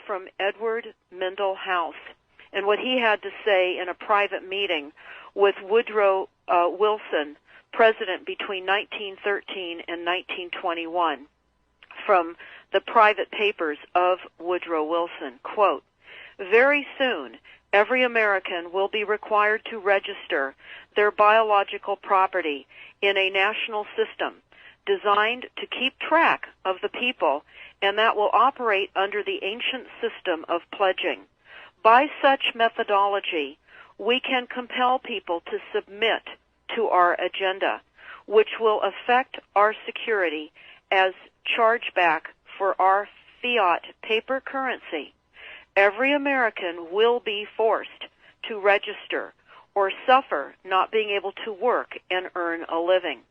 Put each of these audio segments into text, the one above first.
from Edward Mendell House and what he had to say in a private meeting with Woodrow Wilson, president between 1913 and 1921, from the private papers of Woodrow Wilson. Quote, "Very soon, every American will be required to register their biological property in a national system designed to keep track of the people, and that will operate under the ancient system of pledging. By such methodology, we can compel people to submit to our agenda, which will affect our security as chargeback for our fiat paper currency. Every American will be forced to register or suffer not being able to work and earn a living.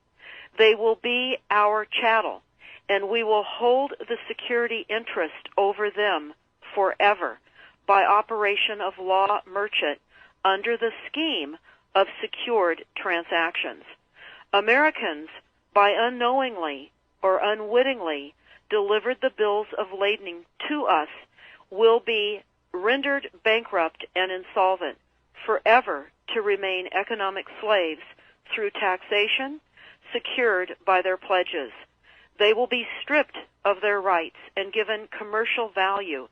They will be our chattel, and we will hold the security interest over them forever by operation of law merchant under the scheme of secured transactions. Americans, by unknowingly or unwittingly delivered the bills of lading to us, will be rendered bankrupt and insolvent, forever to remain economic slaves through taxation secured by their pledges. They will be stripped of their rights and given commercial value,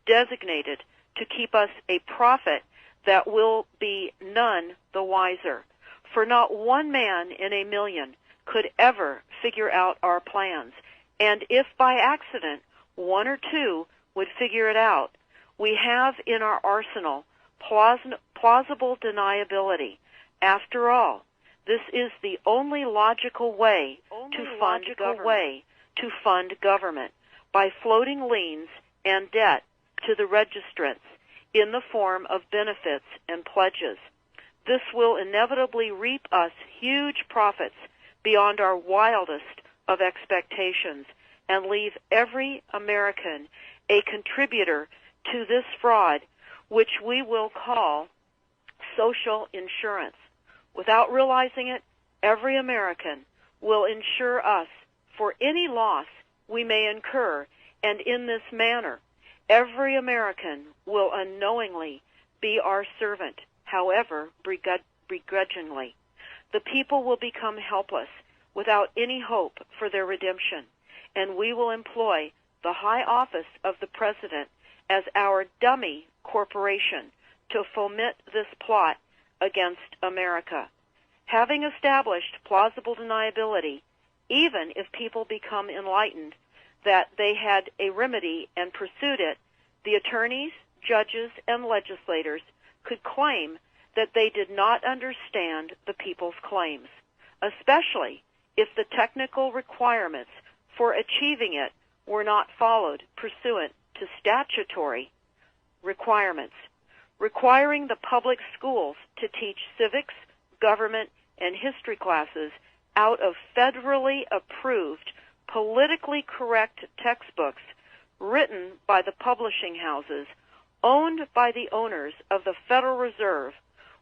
designated to keep us a profit that will be none the wiser. For not one man in a million could ever figure out our plans, and if by accident one or two would figure it out, we have in our arsenal plausible deniability. After all, this is the only logical way to fund government, by floating liens and debt to the registrants in the form of benefits and pledges. This will inevitably reap us huge profits beyond our wildest of expectations and leave every American a contributor to this fraud, which we will call social insurance. Without realizing it, every American will insure us for any loss we may incur, and in this manner, every American will unknowingly be our servant, however begrudgingly. The people will become helpless without any hope for their redemption, and we will employ the high office of the President as our dummy corporation to foment this plot against America. Having established plausible deniability, even if people become enlightened that they had a remedy and pursued it, the attorneys, judges, and legislators could claim that they did not understand the people's claims, especially if the technical requirements for achieving it were not followed pursuant to statutory requirements. Requiring the public schools to teach civics, government, and history classes out of federally approved, politically correct textbooks written by the publishing houses owned by the owners of the Federal Reserve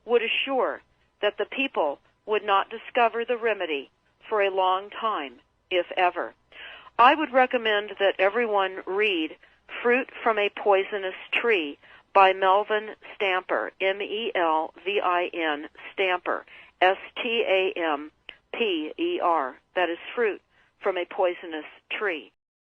would assure that the people would not discover the remedy for a long time, if ever. I would recommend that everyone read Fruit from a Poisonous Tree by Melvin Stamper, M-E-L-V-I-N, Stamper, S-T-A-M-P-E-R. That is Fruit from a Poisonous Tree.